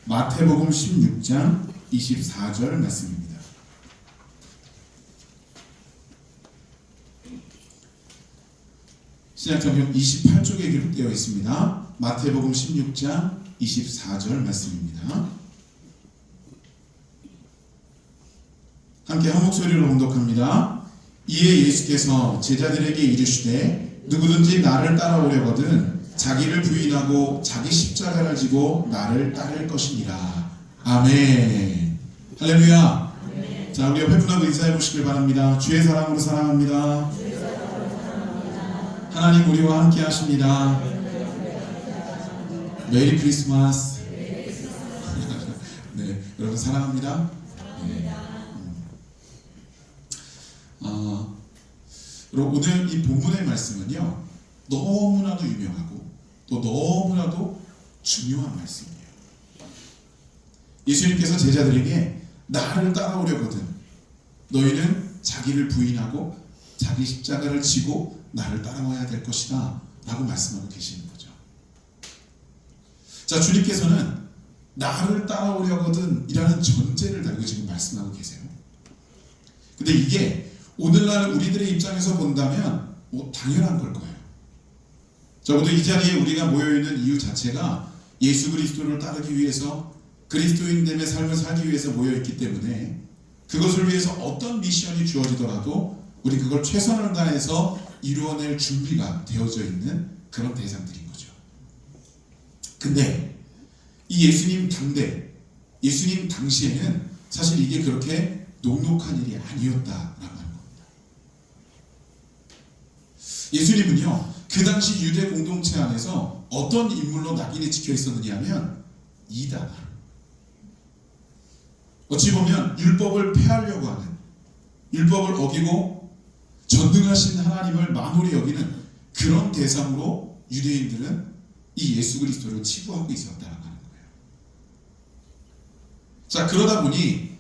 마태복음 16장 24절 말씀입니다. 신약성경 28쪽에 기록되어 있습니다. 마태복음 16장 24절 말씀입니다. 함께 한 목소리로 봉독합니다. 이에 예수께서 제자들에게 이르시되 누구든지 나를 따라오려거든 자기를 부인하고 자기 십자가를 지고 나를 따를 것이니라. 아멘. 할렐루야. 아멘. 자, 우리 옆에 분하고 인사해 보시길 바랍니다. 주의 사랑으로 사랑합니다. 하나님 우리와 함께 하십니다. 메리 크리스마스. 네, 여러분 사랑합니다. 네. 여러분 오늘 이 본문의 말씀은요 너무나도 유명하고 또 너무나도 중요한 말씀이에요. 예수님께서 제자들에게 나를 따라오려거든 너희는 자기를 부인하고 자기 십자가를 지고 나를 따라와야 될 것이다 라고 말씀하고 계시는 거죠. 자, 주님께서는 나를 따라오려거든 이라는 전제를 달고 지금 말씀하고 계세요. 근데 이게 오늘날 우리들의 입장에서 본다면 당연한 걸 거예요. 적어도 이 자리에 우리가 모여있는 이유 자체가 예수 그리스도를 따르기 위해서 그리스도인됨의 삶을 살기 위해서 모여있기 때문에 그것을 위해서 어떤 미션이 주어지더라도 우리 그걸 최선을 다해서 이루어낼 준비가 되어져 있는 그런 대상들인 거죠. 근데 이 예수님 당대, 예수님 당시에는 사실 이게 그렇게 녹록한 일이 아니었다라고 하는 겁니다. 예수님은요 그 당시 유대 공동체 안에서 어떤 인물로 낙인이 찍혀 있었느냐 하면 이단, 어찌 보면 율법을 폐하려고 하는, 율법을 어기고 전능하신 하나님을 만홀히 여기는 그런 대상으로 유대인들은 이 예수 그리스도를 치부하고 있었다라고 하는 거예요. 자, 그러다 보니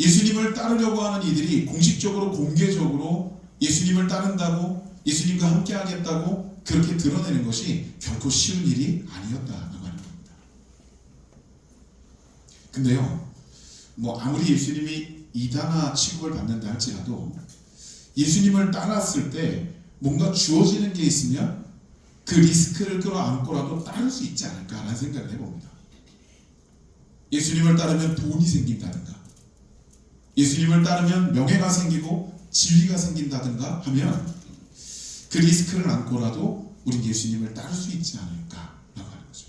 예수님을 따르려고 하는 이들이 공식적으로 공개적으로 예수님을 따른다고 예수님과 함께 하겠다고 그렇게 드러내는 것이 결코 쉬운 일이 아니었다라고 하는 겁니다. 근데요 아무리 예수님이 이단아 취급을 받는다 할지라도 예수님을 따랐을 때 뭔가 주어지는 게 있으면 그 리스크를 끌어안고라도 따를 수 있지 않을까라는 생각을 해봅니다. 예수님을 따르면 돈이 생긴다든가 예수님을 따르면 명예가 생기고 지위가 생긴다든가 하면 그 리스크를 안고라도 우린 예수님을 따를 수 있지 않을까라고 하는 거죠.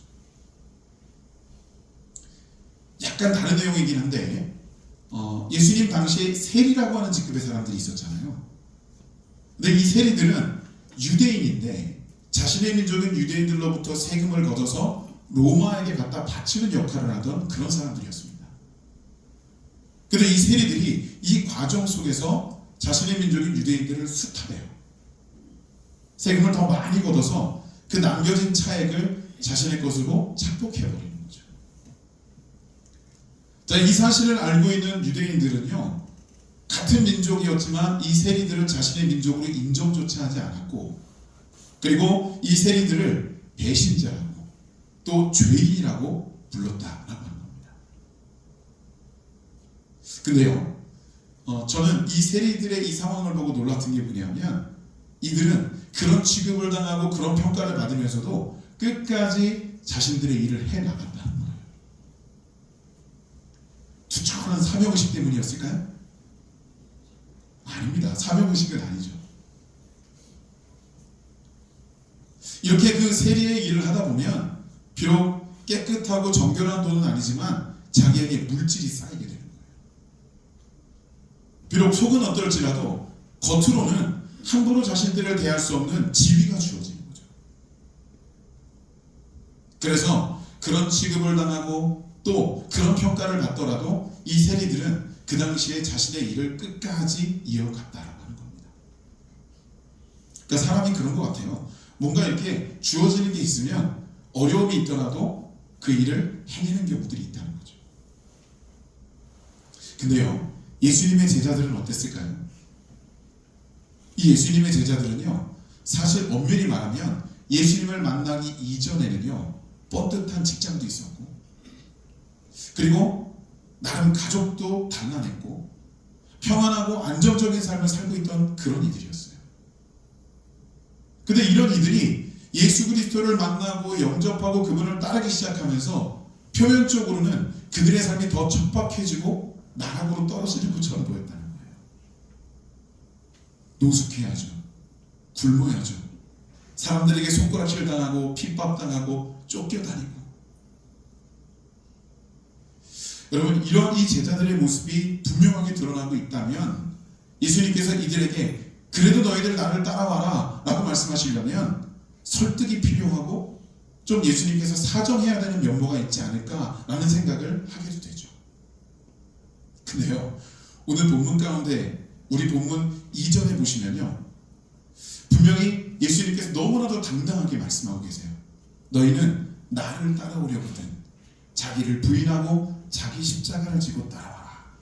약간 다른 내용이긴 한데 예수님 당시에 세리라고 하는 직급의 사람들이 있었잖아요. 근데 이 세리들은 유대인인데 자신의 민족인 유대인들로부터 세금을 걷어서 로마에게 갖다 바치는 역할을 하던 그런 사람들이었습니다. 그런데 이 세리들이 이 과정 속에서 자신의 민족인 유대인들을 수탈해요. 세금을 더 많이 걷어서 그 남겨진 차액을 자신의 것으로 착복해버리는 거죠. 자, 이 사실을 알고 있는 유대인들은요 같은 민족이었지만 이 세리들은 자신의 민족으로 인정조차 하지 않았고 그리고 이 세리들을 배신자라고 또 죄인이라고 불렀다라고 하는 겁니다. 근데요 저는 이 세리들의 이 상황을 보고 놀랐던 게 뭐냐면 이들은 그런 취급을 당하고 그런 평가를 받으면서도 끝까지 자신들의 일을 해나간다는 거예요. 투철한 사명의식 때문이었을까요? 아닙니다. 사명의식은 아니죠. 이렇게 그 세리의 일을 하다 보면 비록 깨끗하고 정결한 돈은 아니지만 자기에게 물질이 쌓이게 되는 거예요. 비록 속은 어떨지라도 겉으로는 함부로 자신들을 대할 수 없는 지위가 주어지는 거죠. 그래서 그런 취급을 당하고 또 그런 평가를 받더라도 이 세리들은 그 당시에 자신의 일을 끝까지 이어갔다라고 하는 겁니다. 그러니까 사람이 그런 것 같아요. 뭔가 이렇게 주어지는 게 있으면 어려움이 있더라도 그 일을 해내는 경우들이 있다는 거죠. 근데요 예수님의 제자들은 어땠을까요? 이 예수님의 제자들은요 사실 엄밀히 말하면 예수님을 만나기 이전에는요 뻗듯한 직장도 있었고 그리고 나름 가족도 단란했고 평안하고 안정적인 삶을 살고 있던 그런 이들이었어요. 근데 이런 이들이 예수 그리스도를 만나고 영접하고 그분을 따르기 시작하면서 표면적으로는 그들의 삶이 더 척박해지고 나락으로 떨어지는 것처럼 보였다는 거예요. 노숙해야죠. 굶어야죠. 사람들에게 손가락질 당하고 핍박당하고 쫓겨다니고. 여러분, 이런 이 제자들의 모습이 분명하게 드러나고 있다면 예수님께서 이들에게 그래도 너희들 나를 따라와라 라고 말씀하시려면 설득이 필요하고 좀 예수님께서 사정해야 되는 면모가 있지 않을까라는 생각을 하게도 되죠. 근데요, 오늘 본문 가운데 우리 본문 이전에 보시면요, 분명히 예수님께서 너무나도 당당하게 말씀하고 계세요. 너희는 나를 따라오려거든 자기를 부인하고 자기 십자가를 지고 따라와라.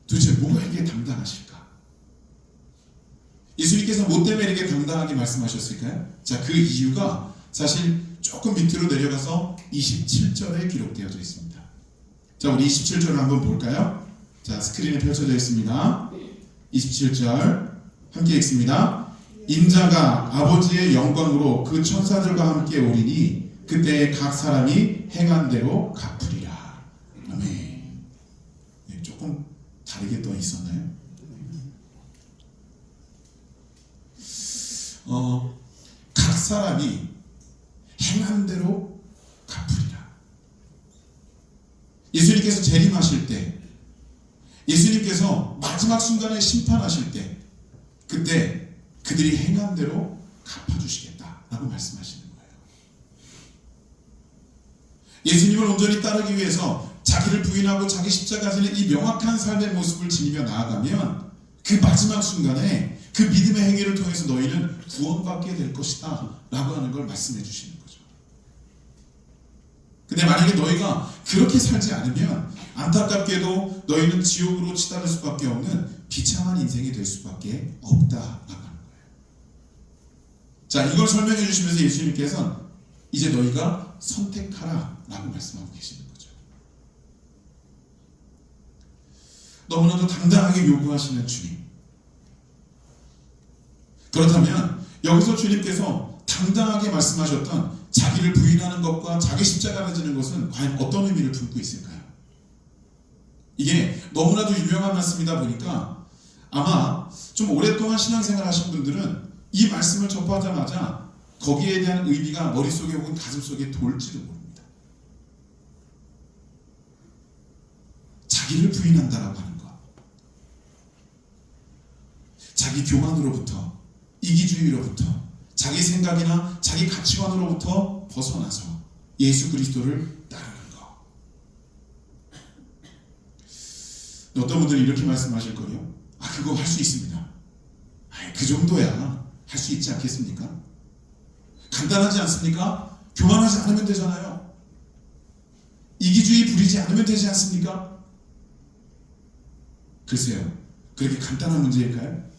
도대체 뭐가 이게 당당하실까? 예수님께서 뭐 때문에 이렇게 당당하게 말씀하셨을까요? 자, 그 이유가 사실 조금 밑으로 내려가서 27절에 기록되어져 있습니다. 자, 우리 27절을 한번 볼까요? 자, 스크린에 펼쳐져 있습니다. 27절 함께 읽습니다. 인자가 아버지의 영광으로 그 천사들과 함께 오리니 그때 각 사람이 행한 대로 갚으리라. 아멘. 네, 조금 다르게 떠 있었나요? 각 사람이 행한 대로 갚으리라. 예수님께서 재림하실 때, 예수님께서 마지막 순간에 심판하실 때, 그때 그들이 행한 대로 갚아주시겠다라고 말씀하시는 거예요. 예수님을 온전히 따르기 위해서 자기를 부인하고 자기 십자가 지는 이 명확한 삶의 모습을 지니며 나아가면 그 마지막 순간에 그 믿음의 행위를 통해서 너희는 구원받게 될 것이다 라고 하는 걸 말씀해 주시는 거죠. 근데 만약에 너희가 그렇게 살지 않으면 안타깝게도 너희는 지옥으로 치달을 수밖에 없는 비참한 인생이 될 수밖에 없다라고 하는 거예요. 자, 이걸 설명해 주시면서 예수님께서는 이제 너희가 선택하라 라고 말씀하고 계시는 거죠. 너무나도 당당하게 요구하시는 주님. 그렇다면 여기서 주님께서 당당하게 말씀하셨던 자기를 부인하는 것과 자기 십자가를 지는 것은 과연 어떤 의미를 품고 있을까요? 이게 너무나도 유명한 말씀이다 보니까 아마 좀 오랫동안 신앙생활 하신 분들은 이 말씀을 접하자마자 거기에 대한 의미가 머릿속에 혹은 가슴속에 돌지도 모릅니다. 자기를 부인한다라고 하는 것, 자기 교만으로부터, 이기주의로부터, 자기 생각이나 자기 가치관으로부터 벗어나서 예수 그리스도를 따르는 것. 어떤 분들이 이렇게 말씀하실 거예요. 아, 그거 할 수 있습니다. 그 정도야 할 수 있지 않겠습니까? 간단하지 않습니까? 교만하지 않으면 되잖아요. 이기주의 부리지 않으면 되지 않습니까? 글쎄요, 그렇게 간단한 문제일까요?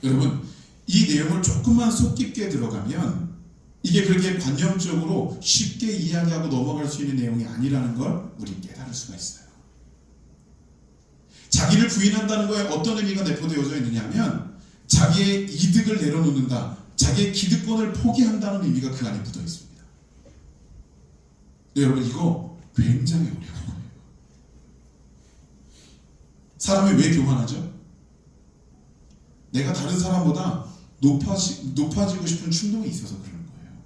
여러분, 이 내용을 조금만 속 깊게 들어가면 이게 그렇게 관념적으로 쉽게 이야기하고 넘어갈 수 있는 내용이 아니라는 걸 우리 깨달을 수가 있어요. 자기를 부인한다는 거에 어떤 의미가 내포되어져 있느냐 하면 자기의 이득을 내려놓는다, 자기의 기득권을 포기한다는 의미가 그 안에 묻어 있습니다. 네, 여러분, 이거 굉장히 어려운 거예요. 사람이 왜 교만하죠? 내가 다른 사람보다 높아지고 싶은 충동이 있어서 그런 거예요.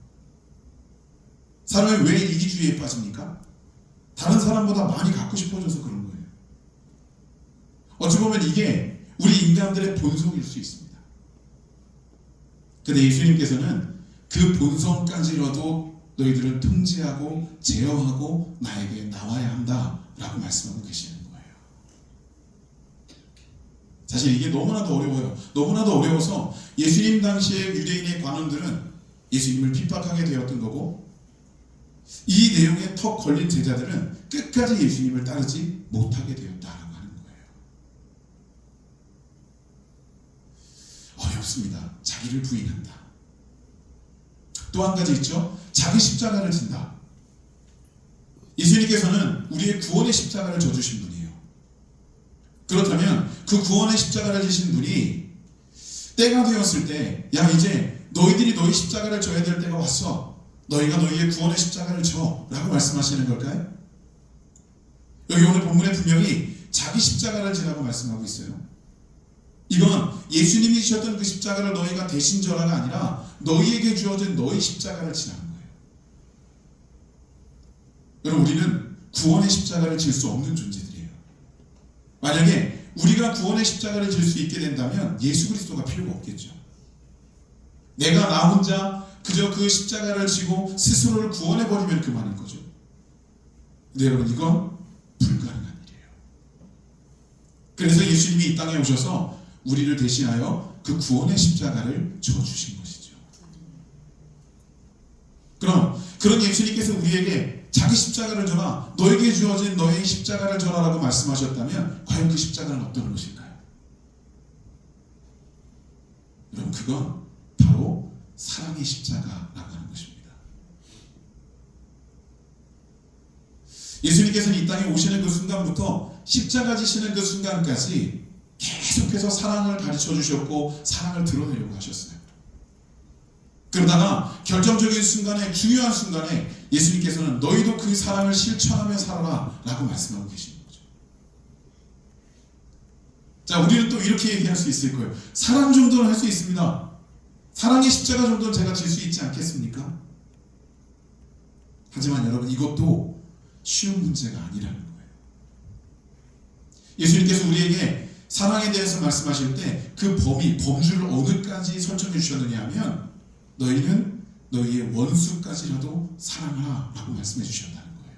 사람이 왜 이기주의에 빠집니까? 다른 사람보다 많이 갖고 싶어져서 그런 거예요. 어찌 보면 이게 우리 인간들의 본성일 수 있습니다. 그런데 예수님께서는 그 본성까지라도 너희들은 통제하고 제어하고 나에게 나와야 한다라고 말씀하고 계시는 거예요. 사실 이게 너무나도 어려워요. 너무나도 어려워서 예수님 당시의 유대인의 관원들은 예수님을 핍박하게 되었던 거고, 이 내용에 턱 걸린 제자들은 끝까지 예수님을 따르지 못하게 되었다라고 하는 거예요. 어렵습니다. 자기를 부인한다. 또 한 가지 있죠. 자기 십자가를 진다. 예수님께서는 우리의 구원의 십자가를 져주신 분이에요. 그렇다면 그 구원의 십자가를 지신 분이 때가 되었을 때, 야 이제 너희들이 너희 십자가를 져야 될 때가 왔어. 너희가 너희의 구원의 십자가를 져 라고 말씀하시는 걸까요? 여기 오늘 본문에 분명히 자기 십자가를 지라고 말씀하고 있어요. 이건 예수님이 지셨던 그 십자가를 너희가 대신 져라가 아니라 너희에게 주어진 너희 십자가를 지라는 거예요. 여러분, 우리는 구원의 십자가를 질 수 없는 존재들이에요. 만약에 우리가 구원의 십자가를 질 수 있게 된다면 예수 그리스도가 필요가 없겠죠. 내가 나 혼자 그저 그 십자가를 지고 스스로를 구원해버리면 그만인 거죠. 근데 여러분, 이건 불가능한 일이에요. 그래서 예수님이 이 땅에 오셔서 우리를 대신하여 그 구원의 십자가를 져주신 것이죠. 그럼 그런 예수님께서 우리에게 자기 십자가를 져라, 너에게 주어진 너의 십자가를 져라라고 말씀하셨다면 과연 그 십자가는 어떤 것일까요? 여러분, 그건 바로 사랑의 십자가라고 하는 것입니다. 예수님께서는 이 땅에 오시는 그 순간부터 십자가 지시는 그 순간까지 계속해서 사랑을 가르쳐 주셨고 사랑을 드러내려고 하셨어요. 그러다가 결정적인 순간에, 중요한 순간에 예수님께서는 너희도 그 사랑을 실천하며 살아라 라고 말씀하고 계시는 거죠. 자, 우리는 또 이렇게 얘기할 수 있을 거예요. 사랑 정도는 할 수 있습니다. 사랑의 십자가 정도는 제가 질 수 있지 않겠습니까? 하지만 여러분, 이것도 쉬운 문제가 아니라는 거예요. 예수님께서 우리에게 사랑에 대해서 말씀하실 때 그 범주를 어느까지 설정해 주셨느냐 하면 너희는 너희의 원수까지라도 사랑하라 라고 말씀해 주셨다는 거예요.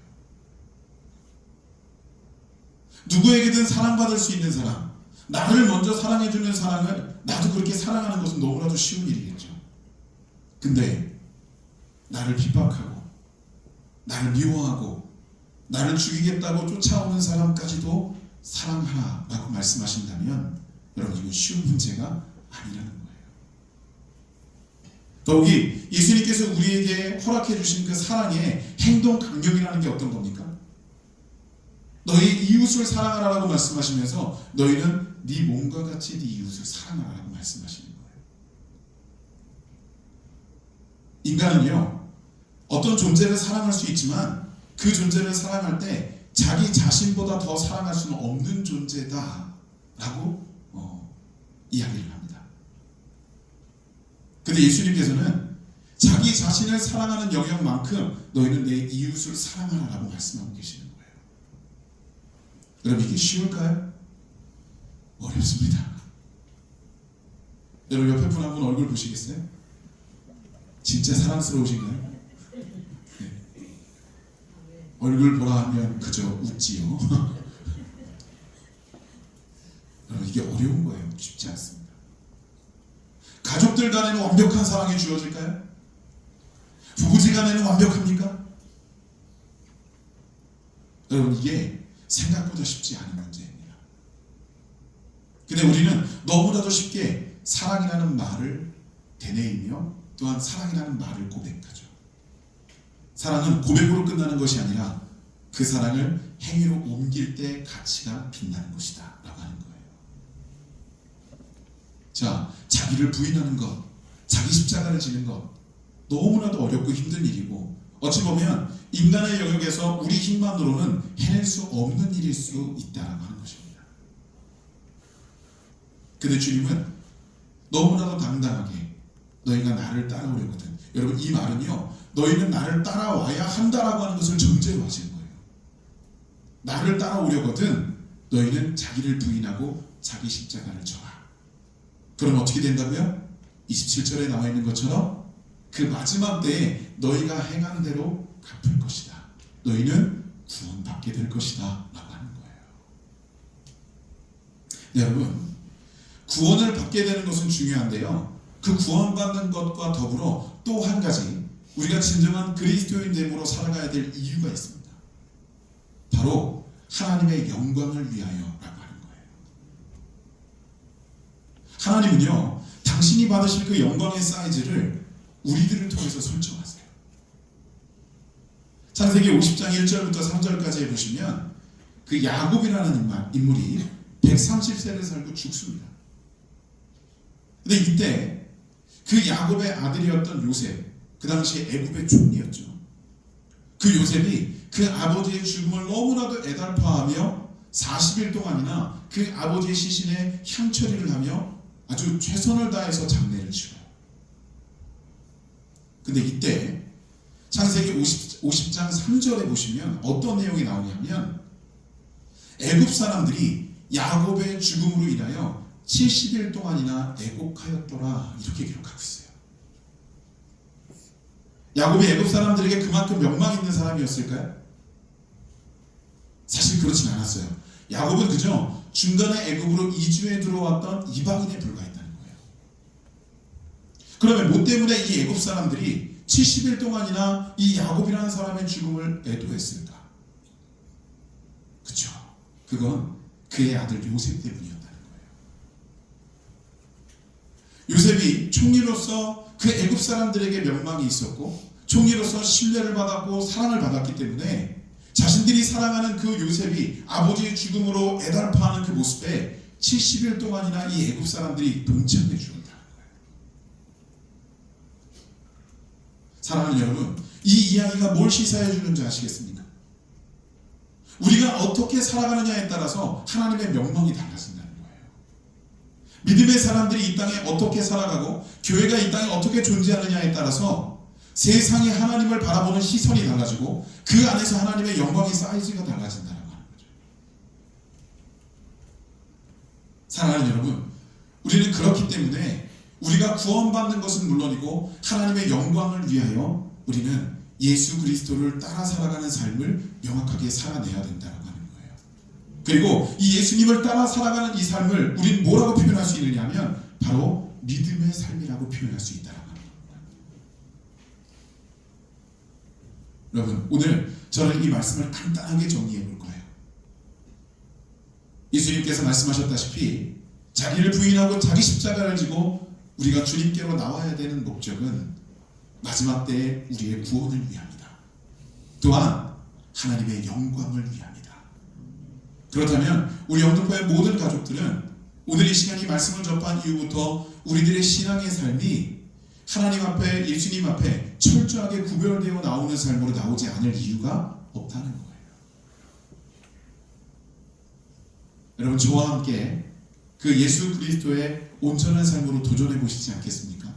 누구에게든 사랑받을 수 있는 사람, 나를 먼저 사랑해 주는 사랑을 나도 그렇게 사랑하는 것은 너무나도 쉬운 일이겠죠. 근데 나를 핍박하고 나를 미워하고 나를 죽이겠다고 쫓아오는 사람까지도 사랑하라 라고 말씀하신다면 여러분, 이건 쉬운 문제가 아니라는 거예요. 더욱이 예수님께서 우리에게 허락해 주신 그 사랑의 행동 강령이라는 게 어떤 겁니까? 너희 이웃을 사랑하라고 말씀하시면서 너희는 네 몸과 같이 네 이웃을 사랑하라고 말씀하시는 거예요. 인간은요, 어떤 존재를 사랑할 수 있지만 그 존재를 사랑할 때 자기 자신보다 더 사랑할 수는 없는 존재다라고 이야기를 합니다. 근데 예수님께서는 자기 자신을 사랑하는 영역만큼 너희는 내 이웃을 사랑하라고 말씀하고 계시는 거예요. 여러분, 이게 쉬울까요? 어렵습니다. 여러분, 옆에 분 한 분 얼굴 보시겠어요? 진짜 사랑스러우신가요? 네. 얼굴 보라 하면 그저 웃지요. 여러분, 이게 어려운 거예요. 쉽지 않습니다. 가족들 간에는 완벽한 사랑이 주어질까요? 부부지간에는 완벽합니까? 여러분, 이게 생각보다 쉽지 않은 문제입니다. 근데 우리는 너무나도 쉽게 사랑이라는 말을 되뇌이며 또한 사랑이라는 말을 고백하죠. 사랑은 고백으로 끝나는 것이 아니라 그 사랑을 행위로 옮길 때 가치가 빛나는 것이다 라고 하는 거예요. 자, 자기를 부인하는 것, 자기 십자가를 지는 것, 너무나도 어렵고 힘든 일이고 어찌 보면 인간의 영역에서 우리 힘만으로는 해낼 수 없는 일일 수 있다라고 하는 것입니다. 근데 주님은 너무나도 당당하게 너희가 나를 따라오려거든. 여러분, 이 말은요, 너희는 나를 따라와야 한다라고 하는 것을 전제로 하시는 거예요. 나를 따라오려거든 너희는 자기를 부인하고 자기 십자가를 져라. 그럼 어떻게 된다고요? 27절에 나와 있는 것처럼 그 마지막 때에 너희가 행한 대로 갚을 것이다. 너희는 구원받게 될 것이다 라고 하는 거예요. 네, 여러분, 구원을 받게 되는 것은 중요한데요, 그 구원받는 것과 더불어 또 한 가지 우리가 진정한 그리스도인됨으로 살아가야 될 이유가 있습니다. 바로 하나님의 영광을 위하여 라고 하는 거예요. 하나님은요, 당신이 받으실 그 영광의 사이즈를 우리들을 통해서 설정하세요. 창세기 50장 1절부터 3절까지 보시면 그 야곱이라는 인물이 130세를 살고 죽습니다. 근데 이때 그 야곱의 아들이었던 요셉, 그 당시 애굽의 총리였죠. 그 요셉이 그 아버지의 죽음을 너무나도 애달파하며 40일 동안이나 그 아버지의 시신에 향처리를 하며 아주 최선을 다해서 장례를 치러요. 근데 이때 창세기 50장 3절에 보시면 어떤 내용이 나오냐면 애굽 사람들이 야곱의 죽음으로 인하여 70일 동안이나 애곡하였더라, 이렇게 기록하고 있어요. 야곱이 애굽 사람들에게 그만큼 명망 있는 사람이었을까요? 사실 그렇진 않았어요. 야곱은 그저 중간에 애굽으로 이주해 들어왔던 이방인에 불과했다는 거예요. 그러면 뭐 때문에 이 애굽 사람들이 70일 동안이나 이 야곱이라는 사람의 죽음을 애도했을까? 그쵸? 그건 그의 아들 요셉 때문이었다는 거예요. 요셉이 총리로서 그 애굽 사람들에게 명망이 있었고 총리로서 신뢰를 받았고 사랑을 받았기 때문에 자신들이 사랑하는 그 요셉이 아버지의 죽음으로 애달파하는 그 모습에 70일 동안이나 이 애굽 사람들이 동참해 주었다는 거예요. 사랑하는 여러분, 이 이야기가 뭘 시사해 주는지 아시겠습니까? 우리가 어떻게 살아가느냐에 따라서 하나님의 명망이 달라진다는 거예요. 믿음의 사람들이 이 땅에 어떻게 살아가고 교회가 이 땅에 어떻게 존재하느냐에 따라서 세상이 하나님을 바라보는 시선이 달라지고 그 안에서 하나님의 영광의 사이즈가 달라진다는 거죠. 사랑하는 여러분, 우리는 그렇기 때문에 우리가 구원받는 것은 물론이고 하나님의 영광을 위하여 우리는 예수 그리스도를 따라 살아가는 삶을 명확하게 살아내야 된다고 하는 거예요. 그리고 이 예수님을 따라 살아가는 이 삶을 우리는 뭐라고 표현할 수 있느냐 하면 바로 믿음의 삶이라고 표현할 수 있다는 겁니다. 여러분, 오늘 저는 이 말씀을 간단하게 정리해 볼 거예요. 예수님께서 말씀하셨다시피 자기를 부인하고 자기 십자가를 지고 우리가 주님께로 나와야 되는 목적은 마지막 때에 우리의 구원을 위함이다. 또한 하나님의 영광을 위함이다. 그렇다면 우리 영등포의 모든 가족들은 오늘 이 시간 이 말씀을 접한 이후부터 우리들의 신앙의 삶이 하나님 앞에, 예수님 앞에 철저하게 구별되어 나오는 삶으로 나오지 않을 이유가 없다는 거예요. 여러분, 저와 함께 그 예수 그리스도의 온전한 삶으로 도전해 보시지 않겠습니까?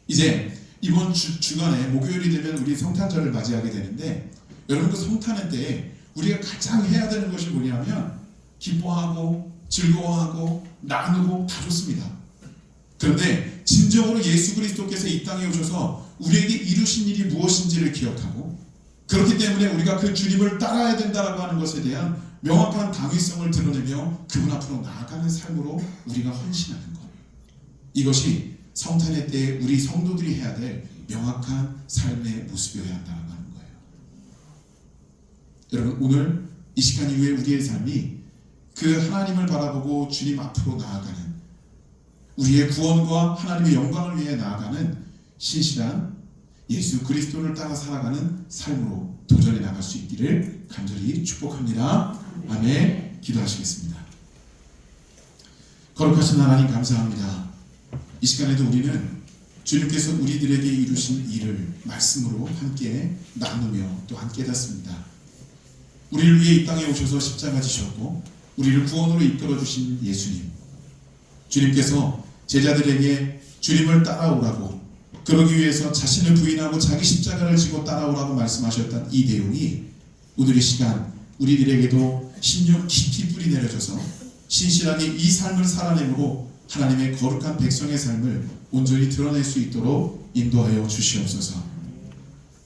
이제 이번 주간에 목요일이 되면 우리 성탄절을 맞이하게 되는데, 여러분, 그 성탄의 때에 우리가 가장 해야 되는 것이 뭐냐면 기뻐하고 즐거워하고 나누고 다 좋습니다. 그런데 진정으로 예수 그리스도께서 이 땅에 오셔서 우리에게 이루신 일이 무엇인지를 기억하고, 그렇기 때문에 우리가 그 주님을 따라야 된다라고 하는 것에 대한 명확한 당위성을 드러내며 그분 앞으로 나아가는 삶으로 우리가 헌신하는 것, 이것이 성탄의 때에 우리 성도들이 해야 될 명확한 삶의 모습이어야 한다는 거예요. 여러분, 오늘 이 시간 이후에 우리의 삶이 그 하나님을 바라보고 주님 앞으로 나아가는, 우리의 구원과 하나님의 영광을 위해 나아가는 신실한 예수 그리스도를 따라 살아가는 삶으로 도전해 나갈 수 있기를 간절히 축복합니다. 아멘. 기도하시겠습니다. 거룩하신 하나님, 감사합니다. 이 시간에도 우리는 주님께서 우리들에게 이루신 일을 말씀으로 함께 나누며 또한 깨닫습니다. 우리를 위해 이 땅에 오셔서 십자가 지셨고 우리를 구원으로 이끌어 주신 예수님, 주님께서 제자들에게 주님을 따라오라고, 그러기 위해서 자신을 부인하고 자기 십자가를 지고 따라오라고 말씀하셨던 이 내용이 오늘 이 시간 우리들에게도 심령 깊이 뿌리 내려져서 신실하게 이 삶을 살아내므로 하나님의 거룩한 백성의 삶을 온전히 드러낼 수 있도록 인도하여 주시옵소서.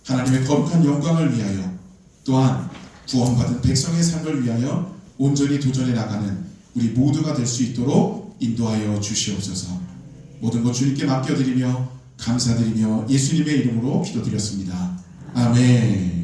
하나님의 거룩한 영광을 위하여, 또한 구원받은 백성의 삶을 위하여 온전히 도전해 나가는 우리 모두가 될 수 있도록 인도하여 주시옵소서. 모든 것 주님께 맡겨드리며 감사드리며 예수님의 이름으로 기도드렸습니다. 아멘.